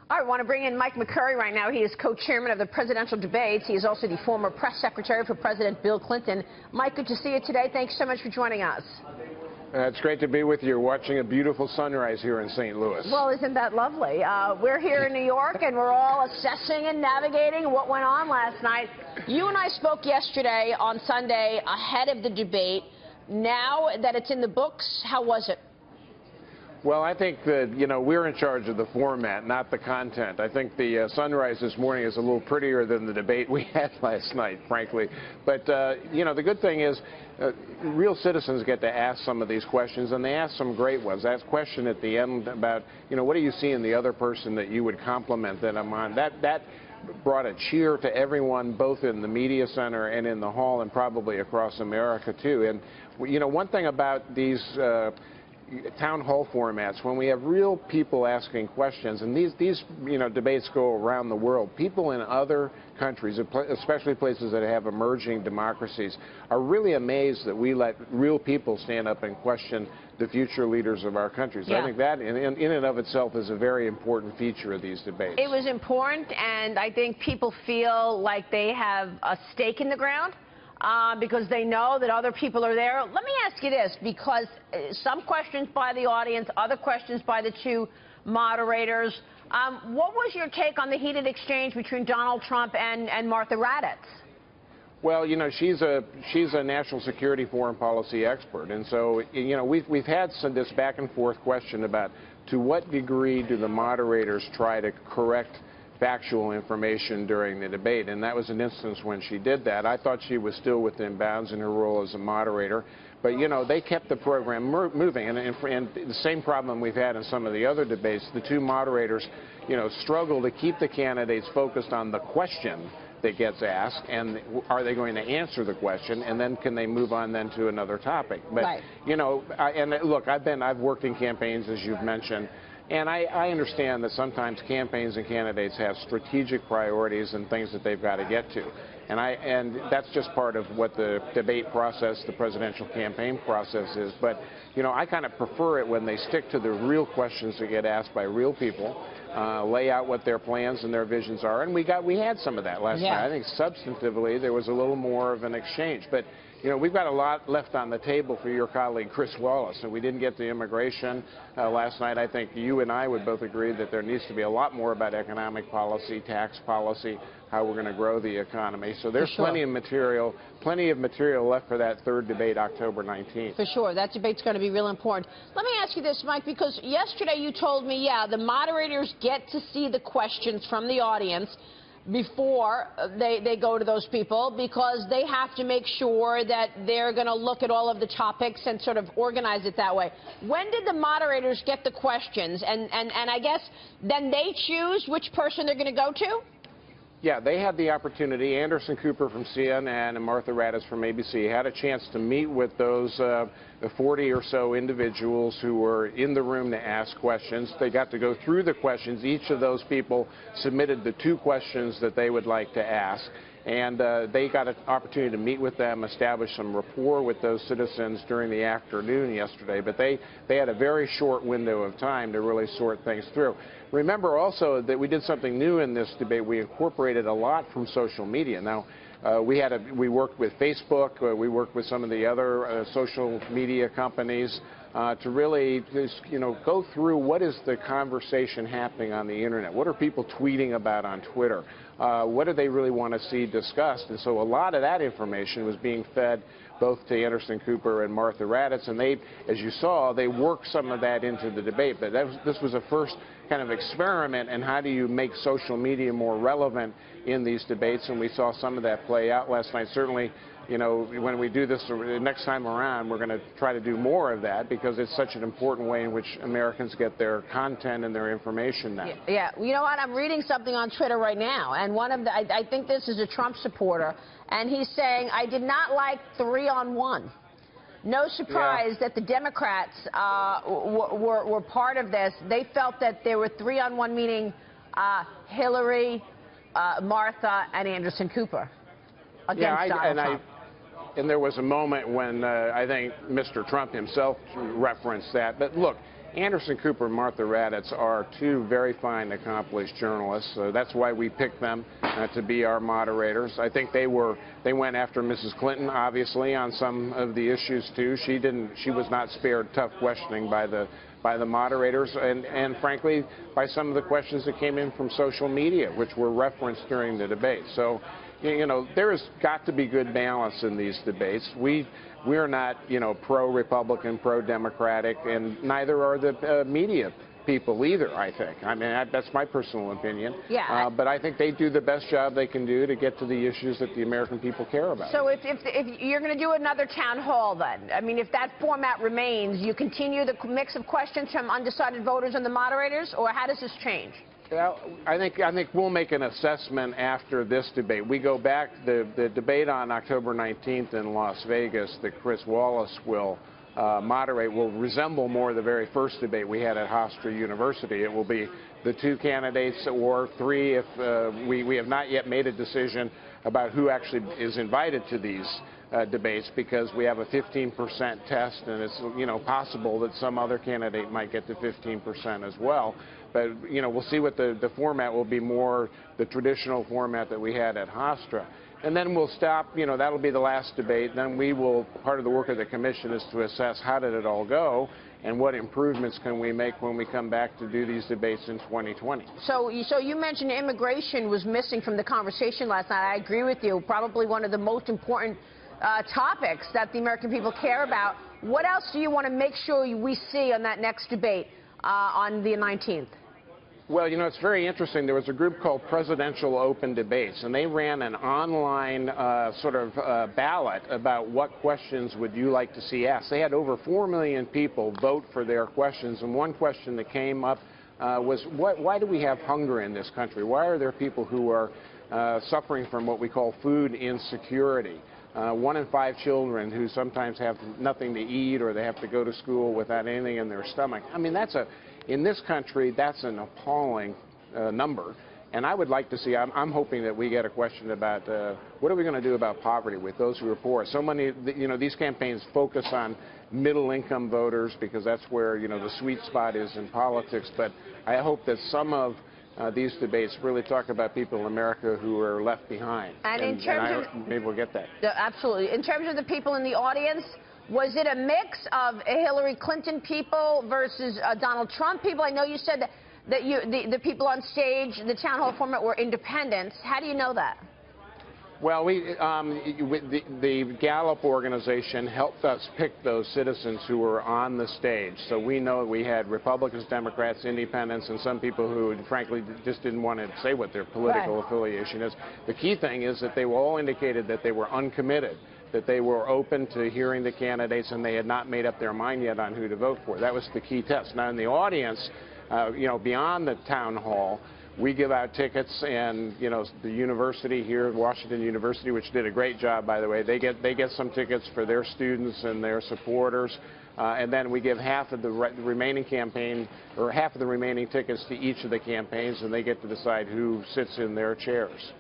All right, I want to bring in Mike McCurry right now. He is co-chairman of the presidential debates. He is also the former press secretary for President Bill Clinton. Mike, good to see you today. Thanks so much for joining us. It's great to be with you, watching a beautiful sunrise here in St. Louis. Well, isn't that lovely? We're here in New York, and we're all assessing and navigating what went on last night. You and I spoke yesterday on Sunday ahead of the debate. Now that it's in the books, how was it? Well, I think that, we're in charge of the format, not the content. I think the sunrise this morning is a little prettier than the debate we had last night, frankly. But, the good thing is real citizens get to ask some of these questions, and they ask some great ones. That question at the end about, what do you see in the other person that you would compliment that I'm on? That brought a cheer to everyone, both in the media center and in the hall, and probably across America, too. And, one thing about these town hall formats, when we have real people asking questions, and these debates go around the world, people in other countries, especially places that have emerging democracies, are really amazed that we let real people stand up and question the future leaders of our countries. Yeah. I think that in and of itself is a very important feature of these debates. It was important, and I think people feel like they have a stake in the ground. Because they know that other people are there. Let me ask you this, because some questions by the audience, other questions by the two moderators. What was your take on the heated exchange between Donald Trump and Martha Raddatz? Well, she's a national security foreign policy expert, and so we've had this back and forth question about to what degree do the moderators try to correct factual information during the debate, and that was an instance when she did that. I thought she was still within bounds in her role as a moderator, but they kept the program moving, and the same problem we've had in some of the other debates. The two moderators struggle to keep the candidates focused on the question that gets asked, and are they going to answer the question, and then can they move on then to another topic. But right. And look, I've worked in campaigns, as you've mentioned. And I understand that sometimes campaigns and candidates have strategic priorities and things that they've got to get to. And that's just part of what the debate process, the presidential campaign process is. But, I kind of prefer it when they stick to the real questions that get asked by real people, lay out what their plans and their visions are. And we had some of that last night. I think substantively there was a little more of an exchange. But we've got a lot left on the table for your colleague, Chris Wallace, and we didn't get to immigration last night. I think you and I would both agree that there needs to be a lot more about economic policy, tax policy, how we're going to grow the economy. So there's plenty of material left for that third debate, October 19th. For sure. That debate's going to be real important. Let me ask you this, Mike, because yesterday you told me, the moderators get to see the questions from the audience before they go to those people, because they have to make sure that they're going to look at all of the topics and sort of organize it that way. When did the moderators get the questions? And I guess then they choose which person they're going to go to? Yeah, they had the opportunity. Anderson Cooper from CNN and Martha Raddatz from ABC had a chance to meet with those 40 or so individuals who were in the room to ask questions. They got to go through the questions. Each of those people submitted the 2 questions that they would like to ask. And they got an opportunity to meet with them, establish some rapport with those citizens during the afternoon yesterday. But they had a very short window of time to really sort things through. Remember also that we did something new in this debate. We incorporated a lot from social media. Now, we worked with Facebook. We worked with some of the other social media companies to really just, go through what is the conversation happening on the internet. What are people tweeting about on Twitter? What do they really want to see discussed? And so a lot of that information was being fed both to Anderson Cooper and Martha Raddatz, and they, as you saw, they worked some of that into the debate. But this was a first kind of experiment in how do you make social media more relevant in these debates, and we saw some of that play out last night. Certainly, when we do this next time around, we're going to try to do more of that, because it's such an important way in which Americans get their content and their information now. Yeah. You know what? I'm reading something on Twitter right now, and I think this is a Trump supporter, and he's saying, I did not like 3-on-1. No surprise that the Democrats were part of this. They felt that there were 3-on-1, meaning Hillary, Martha, and Anderson Cooper against Donald Trump. And there was a moment when I think Mr. Trump himself referenced that. But look, Anderson Cooper and Martha Raddatz are two very fine, accomplished journalists. So that's why we picked them to be our moderators. I think they went after Mrs. Clinton, obviously, on some of the issues too. She was not spared tough questioning by the moderators, and frankly, by some of the questions that came in from social media, which were referenced during the debate. So, you know, there has got to be good balance in these debates. We're not, you know, pro-Republican, pro-Democratic, and neither are the media people either, I think. I mean, that's my personal opinion. Yeah. But I think they do the best job they can do to get to the issues that the American people care about. So if you're going to do another town hall, then, I mean, if that format remains, you continue the mix of questions from undecided voters and the moderators, or how does this change? Well, I think we'll make an assessment after this debate. We go back, the debate on October 19th in Las Vegas that Chris Wallace will moderate will resemble more the very first debate we had at Hofstra University. It will be the two candidates, or three if we have not yet made a decision about who actually is invited to these debates, because we have a 15% test, and it's, you know, possible that some other candidate might get to 15% as well. But, you know, we'll see what the format will be, more the traditional format that we had at Hofstra. And then we'll stop, you know, that'll be the last debate. Then we will, part of the work of the commission is to assess how did it all go and what improvements can we make when we come back to do these debates in 2020. So you mentioned immigration was missing from the conversation last night. I agree with you. Probably one of the most important topics that the American people care about. What else do you want to make sure we see on that next debate on the 19th? Well, you know, it's very interesting. There was a group called Presidential Open Debates, and they ran an online ballot about what questions would you like to see asked. They had over 4 million people vote for their questions, and one question that came up was, why do we have hunger in this country? Why are there people who are suffering from what we call food insecurity? 1 in 5 children who sometimes have nothing to eat, or they have to go to school without anything in their stomach. I mean, in this country, that's an appalling number. And I would like to see, I'm hoping that we get a question about what are we going to do about poverty with those who are poor. So many, you know, these campaigns focus on middle-income voters because that's where, you know, the sweet spot is in politics. But I hope that some of these debates really talk about people in America who are left behind. And in terms of, maybe we'll get that. Absolutely. In terms of the people in the audience, was it a mix of Hillary Clinton people versus Donald Trump people? I know you said that the people on stage, the town hall format, were independents. How do you know that? Well, the Gallup organization helped us pick those citizens who were on the stage. So we know we had Republicans, Democrats, independents, and some people who, frankly, just didn't want to say what their political affiliation is. The key thing is that they all indicated that they were uncommitted, that they were open to hearing the candidates, and they had not made up their mind yet on who to vote for. That was the key test. Now, in the audience, you know, beyond the town hall, we give out tickets, and, you know, the university here, Washington University, which did a great job, by the way, they get some tickets for their students and their supporters. And then we give half of the remaining campaign, or half of the remaining tickets to each of the campaigns, and they get to decide who sits in their chairs.